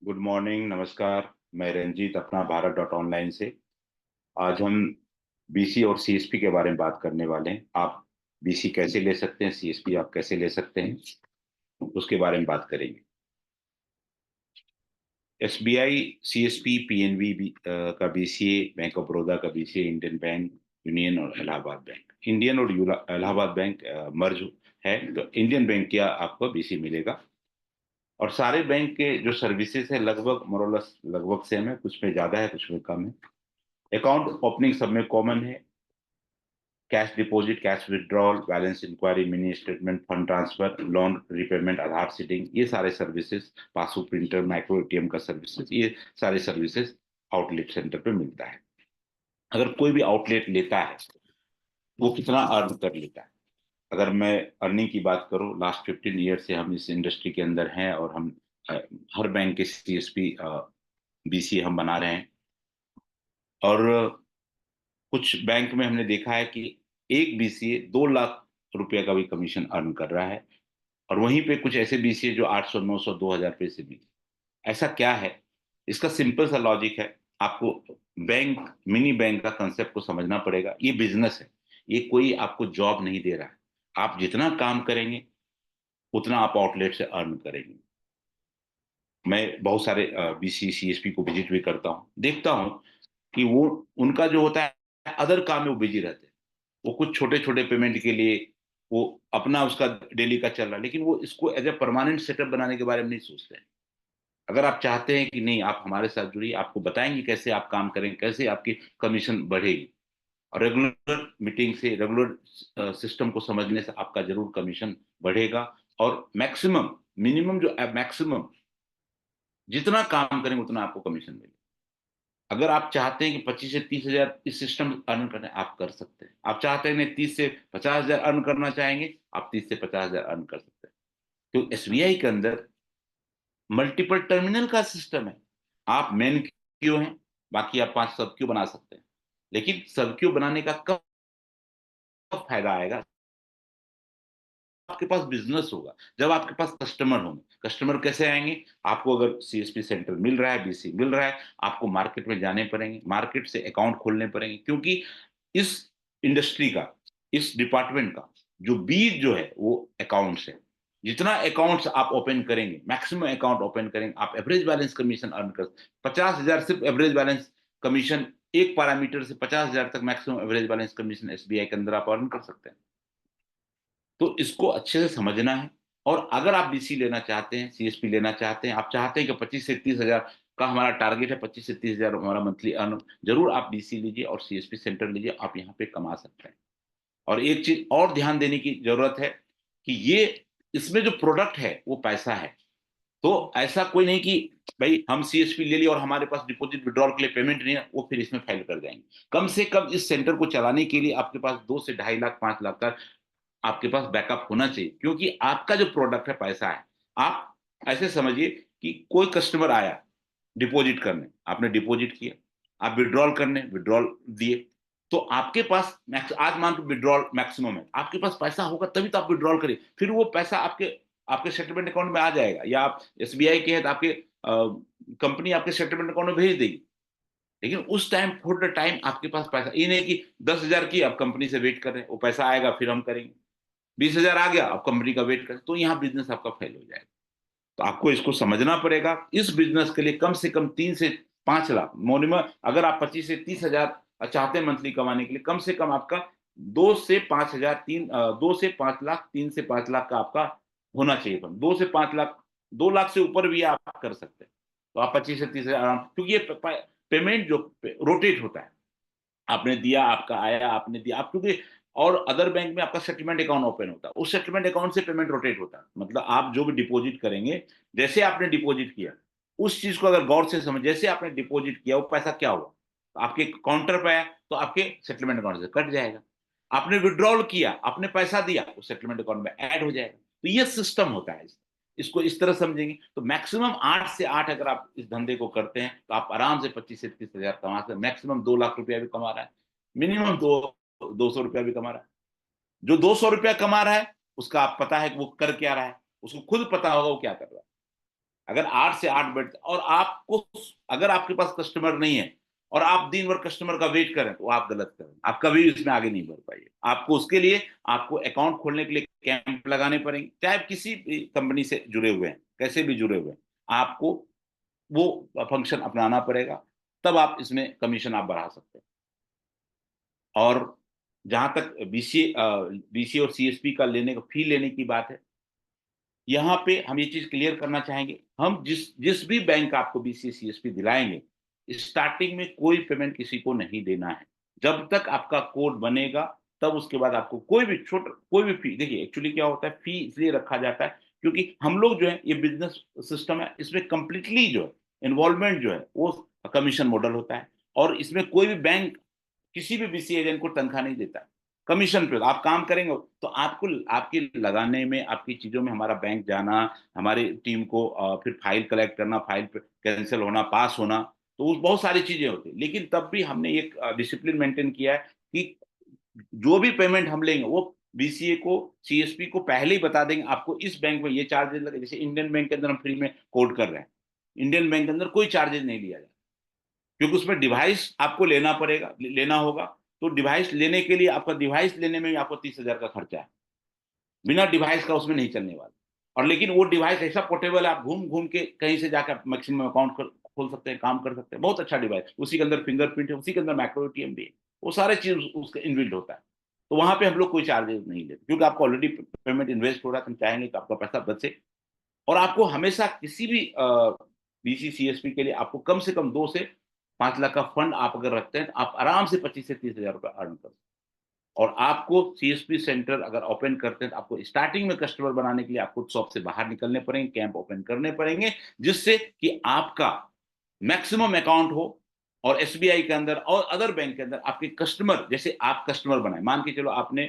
Good morning, नमस्कार। मैं रंजीत अपना भारत डॉट ऑनलाइन से। आज हम बीसी और सीएसपी के बारे में बात करने वाले हैं। आप बीसी कैसे ले सकते हैं, सीएसपी आप कैसे ले सकते हैं, उसके बारे में बात करेंगे। एसबीआई, सीएसपी, पीएनबी का बीसीए, बैंक ऑफ बड़ौदा का बीसीए, इंडियन बैंक, यूनियन और इलाहाबाद बैंक। इंडियन और इलाहाबाद बैंक मर्ज है, तो इंडियन बैंक का आपको बीसी मिलेगा। और सारे बैंक के जो सर्विसेज है लगभग मोरलेस लगभग सेम है, कुछ में ज्यादा है कुछ में कम है। अकाउंट ओपनिंग सब में कॉमन है। Cash deposit, cash withdrawal, balance inquiry, mini statement, fund transfer, loan repayment, Aadhaar seeding, ये सारे services, passbook printer, micro ATM का सर्विसेज, ये सारे सर्विसेज आउटलेट सेंटर पे मिलता है। अगर कोई भी आउटलेट लेता है वो कितना अर्न कर लेता है। अगर मैं अर्निंग की बात करूं, लास्ट 15 ईयर से हम इस इंडस्ट्री के अंदर हैं और हम अ, हर बैंक के सीएसपी बीसी हम बना रहे हैं। और कुछ बैंक में हमने देखा है कि एक बीसीए 2 लाख रुपए का भी कमीशन अर्न कर रहा है। और वहीं पे कुछ ऐसे बीसीए जो 800, 900, 2,000 रुपये से भी। ऐसा क्या है? इसका सिंपल सा लॉजिक है। आपको बैंक, मिनी बैंक का कंसेप्ट को समझना पड़ेगा। ये बिजनेस है, ये कोई आपको जॉब नहीं दे रहा है। आप जितना काम करेंगे उतना आप आउटलेट से अर्न करेंगे। मैं बहुत सारे बीसी सीएसपी को विजिट भी करता हूँ, देखता हूँ कि वो उनका जो होता है अदर काम में वो बिजी रहते हैं। वो कुछ छोटे छोटे पेमेंट के लिए वो अपना उसका डेली का चल रहा है, लेकिन वो इसको एज ए परमानेंट सेटअप बनाने के बारे में नहीं सोचते हैं। अगर आप चाहते हैं कि नहीं आप हमारे साथ जुड़िए, आपको बताएंगे कैसे आप काम करेंगे, कैसे आपकी कमीशन बढ़ेगी। और रेगुलर मीटिंग से, रेगुलर सिस्टम को समझने से आपका जरूर कमीशन बढ़ेगा। और मैक्सिमम, मिनिमम जो मैक्सिमम जितना काम करेंगे उतना आपको कमीशन मिलेगा। अगर आप चाहते हैं कि 25 से 30 हजार इस सिस्टम अर्न करना है, आप कर सकते हैं। आप चाहते हैं नहीं 30 से 50 हजार अर्न करना चाहेंगे, आप 30 से 50 हजार अर्न कर सकते हैं। तो एसबीआई के अंदर मल्टीपल टर्मिनल का सिस्टम है। आप मेन क्यू हैं, बाकी आप 5 सब क्यू बना सकते हैं। लेकिन सब क्यू बनाने का कब फायदा आएगा? आपके पास बिजनेस होगा, जब आपके पास कस्टमर होंगे। कस्टमर कैसे आएंगे? आपको अगर सीएसपी सेंटर मिल रहा है, बीसी मिल रहा है, आपको मार्केट में जाने पड़ेंगे, मार्केट से अकाउंट खोलने पड़ेंगे। क्योंकि इस इंडस्ट्री का, इस डिपार्टमेंट का जो बीज जो है वो अकाउंट्स है। जितना अकाउंट्स आप ओपन करेंगे, मैक्सिमम अकाउंट ओपन करेंगे, आप एवरेज बैलेंस कमीशन अर्न कर 50 हजार सिर्फ एवरेज बैलेंस कमीशन। एक पैरामीटर से 50 हजार तक maximum average balance commission SBI के अंदर आप अर्न कर सकते हैं। तो इसको अच्छे से समझना है। और अगर आप बीसी लेना चाहते हैं, सीएसपी लेना चाहते हैं, आप चाहते हैं कि 25 से 30 हजार का हमारा टारगेट है, 25 से 30 हजार हमारा मंथली अर्न, जरूर आप बीसी लीजिए और सीएसपी सेंटर लीजिए, आप यहाँ पे कमा सकते हैं। और एक चीज और ध्यान देने की जरूरत है कि ये, इसमें जो प्रोडक्ट है वो पैसा है। तो ऐसा कोई नहीं कि भाई हम सीएसपी ले लिए और हमारे पास डिपॉजिट विड्रॉल के लिए पेमेंट नहीं है, वो फिर इसमें फेल कर जाएंगे। कम से कम इस सेंटर को चलाने के लिए आपके पास 2 से 2.5 लाख, 5 लाख का आपके पास बैकअप होना चाहिए। क्योंकि आपका जो प्रोडक्ट है पैसा है। आप ऐसे समझिए कि कोई कस्टमर आया डिपॉजिट करने, आपने डिपॉजिट किया, आप विड्रॉल करने विड्रॉल दिए, तो आपके पास आज मान लो विड्रॉल मैक्सिमम है, आपके पास पैसा होगा तभी तो आप विड्रॉल करिए, फिर वो पैसा आपके आपके सेटलमेंट अकाउंट में आ जाएगा, या आप एसबीआई के है तो आपके कंपनी आपके सेटलमेंट अकाउंट में भेज देगी। लेकिन उस टाइम, फॉर द टाइम आपके पास पैसा, ये नहीं कि 10 हजार की आप कंपनी से वेट कर रहे हैं, वो पैसा आएगा फिर हम करेंगे। 20 हजार आ गया, आप कंपनी का वेट करें, तो यहाँ बिजनेस आपका फेल हो जाएगा। तो आपको इसको समझना पड़ेगा। इस बिजनेस के लिए कम से कम 3 से 5 लाख मिनिमम। अगर आप 25 से 30 हजार चाहते हैं मंथली कमाने के लिए, कम से कम आपका 2 से 5 हजार, 2 से 5 लाख, 3 से 5 लाख का आपका होना चाहिए फंड। 2 से 5 लाख, 2 लाख से ऊपर भी आप कर सकते हैं। तो आप 25 से 30 हजार आराम, क्योंकि ये पेमेंट जो रोटेट होता है, आपने दिया, आपका आया, आपने दिया आप, क्योंकि और अदर बैंक में आपका सेटलमेंट अकाउंट ओपन होता है, उस सेटलमेंट अकाउंट से पेमेंट रोटेट होता है। मतलब आप जो भी डिपॉजिट करेंगे, जैसे आपने डिपॉजिट किया, उस चीज को अगर गौर से समझ, जैसे आपने डिपॉजिट किया वो पैसा क्या हुआ, तो आपके काउंटर पे आया तो आपके सेटलमेंट अकाउंट से कट जाएगा। आपने विड्रॉल किया, आपने पैसा दिया, वो सेटलमेंट अकाउंट में ऐड हो जाएगा। तो ये सिस्टम होता है। इसको इस तरह समझेंगे तो मैक्सिमम 8 से 8 अगर आप इस धंधे को करते हैं तो आप आराम से 25 से 30 हजार कमा सकते हैं। मैक्सिमम 2 लाख रुपया भी कमा रहा है, मिनिमम 200 रुपया भी कमा रहा है। जो 200 रुपया कमा रहा है उसका आप पता है कि वो कर क्या रहा है, उसको खुद पता होगा वो क्या कर रहा है। अगर 8 से 8 बैठ, और आपको अगर आपके पास कस्टमर नहीं है और आप दिन भर कस्टमर का वेट करें तो आप गलत करें, आप कभी इसमें आगे नहीं बढ़ पाइए। आपको उसके लिए आपको अकाउंट खोलने के लिए कैंप लगाने पड़ेंगे, चाहे आप किसी भी कंपनी से जुड़े हुए हैं, कैसे भी जुड़े हुए हैं, आपको वो फंक्शन अपनाना पड़ेगा, तब आप इसमें कमीशन आप बढ़ा सकते हैं। और जहां तक बीसीए और सीएसपी का लेने का फी लेने की बात है, यहाँ पे हम ये चीज क्लियर करना चाहेंगे, हम जिस जिस भी बैंक आपको बीसीए सीएसपी दिलाएंगे, स्टार्टिंग में कोई पेमेंट किसी को नहीं देना है। जब तक आपका कोड बनेगा, तब उसके बाद आपको कोई भी फी, देखिए एक्चुअली क्या होता है, फी इसलिए रखा जाता है क्योंकि हम लोग जो है, ये बिजनेस सिस्टम है, इसमें कंप्लीटली जो है इन्वॉल्वमेंट जो है वो कमीशन मॉडल होता है। और इसमें कोई भी बैंक किसी भी बीसी एजेंट को तनख्वाह नहीं देता, कमीशन पे आप काम करेंगे। तो आपको आपकी लगाने में, आपकी चीजों में हमारा बैंक जाना, हमारी टीम को फिर फाइल कलेक्ट करना, फाइल कैंसिल होना, पास होना, तो उस बहुत सारी चीजें होती है। लेकिन तब भी हमने एक डिसिप्लिन मेंटेन किया है कि जो भी पेमेंट हम लेंगे वो बीसीए को, सीएसपी को पहले ही बता देंगे, आपको इस बैंक में ये चार्जेस लगे। जैसे इंडियन बैंक के अंदर हम फ्री में कोड कर रहे हैं, इंडियन बैंक के अंदर कोई चार्जेस नहीं लिया जाता, क्योंकि उसमें डिवाइस आपको लेना पड़ेगा, लेना होगा। तो डिवाइस लेने के लिए, आपका डिवाइस लेने में भी आपको 30,000 का खर्चा है, बिना डिवाइस का उसमें नहीं चलने वाला। और लेकिन वो डिवाइस ऐसा पोर्टेबल है, आप घूम घूम के कहीं से जाकर मैक्सिमम अकाउंट खोल सकते हैं, काम कर सकते हैं, बहुत अच्छा डिवाइस, उसी के अंदर फिंगरप्रिंट है, उसी के अंदर मैक्रो एटीएम भी है, वो सारे चीज उसका इनबिल्ट होता है। तो वहां पे हम लोग कोई चार्जेस नहीं लेते, क्योंकि आपको ऑलरेडी पेमेंट इन्वेस्ट हो रहा है, तो हम चाहेंगे कि आपका पैसा बचे। और आपको हमेशा किसी भी बीसीसीएसपी के लिए आपको कम से कम 2 से 5 लाख का फंड आप अगर रखते हैं, तो आप आराम से 25 से 30 हजार रुपये अर्न कर सकते हैं। और आपको सीएसपी सेंटर अगर ओपन करते हैं, तो आपको स्टार्टिंग में कस्टमर बनाने के लिए आपको शॉप से बाहर निकलने पड़ेंगे, कैंप ओपन करने पड़ेंगे, जिससे कि आपका मैक्सिमम अकाउंट हो। और एसबीआई के अंदर और अदर बैंक के अंदर आपके कस्टमर, जैसे आप कस्टमर बनाए, मान के चलो आपने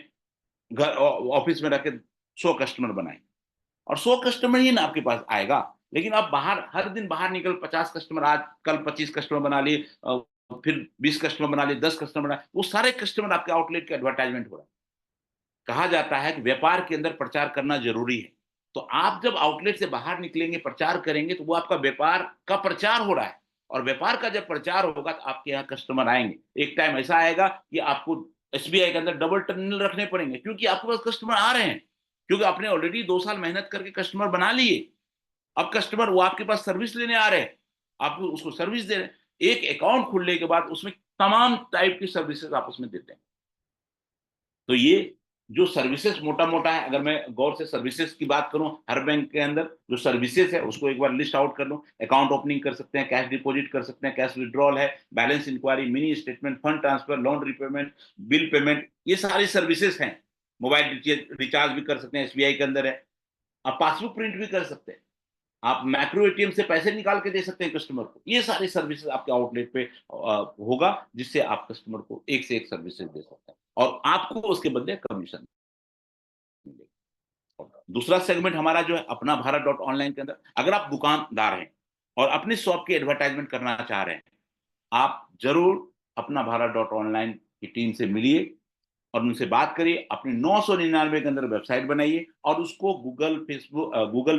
घर ऑफिस में रख के 100 कस्टमर बनाए, और 100 कस्टमर ही ना आपके पास आएगा, लेकिन आप बाहर हर दिन बाहर निकल, 50 कस्टमर आज, कल 25 कस्टमर बना लिए, फिर 20 कस्टमर बना लिए, 10 कस्टमर बना, वो सारे कस्टमर आपके आउटलेट के एडवर्टाइजमेंट हो रहा है। कहा जाता है कि व्यापार के अंदर प्रचार करना जरूरी है। तो आप जब आउटलेट से बाहर निकलेंगे, प्रचार करेंगे, तो वो आपका व्यापार का प्रचार हो रहा है। और व्यापार का जब प्रचार होगा, तो आपके यहाँ कस्टमर आएंगे। एक टाइम ऐसा आएगा कि आपको एसबीआई के अंदर डबल टर्मिनल रखने पड़ेंगे, क्योंकि आपके पास कस्टमर आ रहे हैं, क्योंकि आपने ऑलरेडी 2 साल मेहनत करके कस्टमर बना लिए। अब कस्टमर वो आपके पास सर्विस लेने आ रहे हैं, आप उसको सर्विस दे रहे हैं। एक अकाउंट खुलने के बाद उसमें तमाम टाइप की सर्विसेज आप उसमें देते हैं। तो ये जो सर्विसेज मोटा मोटा है, अगर मैं गौर से सर्विसेज की बात करूं, हर बैंक के अंदर जो सर्विसेज है उसको एक बार लिस्ट आउट कर लो। अकाउंट ओपनिंग कर सकते हैं, कैश डिपॉजिट कर सकते हैं, कैश विड्रॉल है, balance inquiry, mini statement, fund transfer, loan repayment, bill payment, ये सारी सर्विसेज हैं। मोबाइल रिचार्ज भी कर सकते हैं, एसबीआई के अंदर है। आप पासबुक प्रिंट भी कर सकते हैं, आप मैक्रो एटीएम से पैसे निकाल के दे सकते हैं कस्टमर को। ये सारी सर्विसेज आपके आउटलेट पे होगा, जिससे आप कस्टमर को एक से एक सर्विसेज दे सकते हैं, और आपको उसके बदले कमीशन मिलेगा। दूसरा सेगमेंट हमारा जो है अपना भारत डॉट ऑनलाइन के अंदर, अगर आप दुकानदार हैं और अपनी शॉप की एडवर्टाइजमेंट करना चाह रहे हैं, आप जरूर अपना भारत डॉट ऑनलाइन की टीम से मिलिए और उनसे बात करिए। अपने 999 के अंदर वेबसाइट बनाइए और उसको गूगल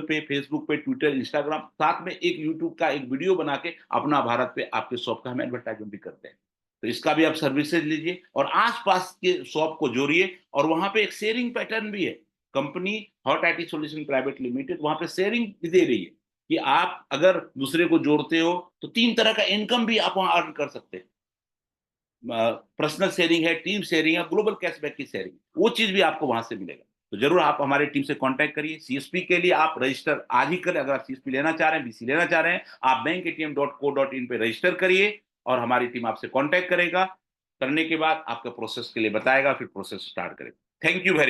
पे, फेसबुक पे, ट्विटर, इंस्टाग्राम, साथ में एक यूट्यूब का एक वीडियो बना के अपना भारत पे आपके शॉप का हम एडवर्टाइजमेंट भी करते हैं। तो इसका भी आप सर्विसेज लीजिए और आसपास के शॉप को जोड़िए। और वहां पे एक शेयरिंग पैटर्न भी है, company hot IT solution private limited वहां पे शेयरिंग दे रही है कि आप अगर दूसरे को जोड़ते हो तो 3 तरह का इनकम भी आप वहां अर्न कर सकते हैं। पर्सनल शेयरिंग है, टीम शेयरिंग है, ग्लोबल कैशबैक की शेयरिंग, वो चीज भी आपको वहां से मिलेगा। तो जरूर आप हमारी टीम से कांटेक्ट करिए। सीएसपी के लिए आप रजिस्टर आज ही करें, अगर आप सीएसपी लेना चाह रहे हैं, बीसी लेना चाह रहे हैं, आप bankatm.co.in पे रजिस्टर करिए और हमारी टीम आपसे कांटेक्ट करेगा। करने के बाद आपका प्रोसेस के लिए बताएगा, फिर प्रोसेस स्टार्ट करेगा। Thank you very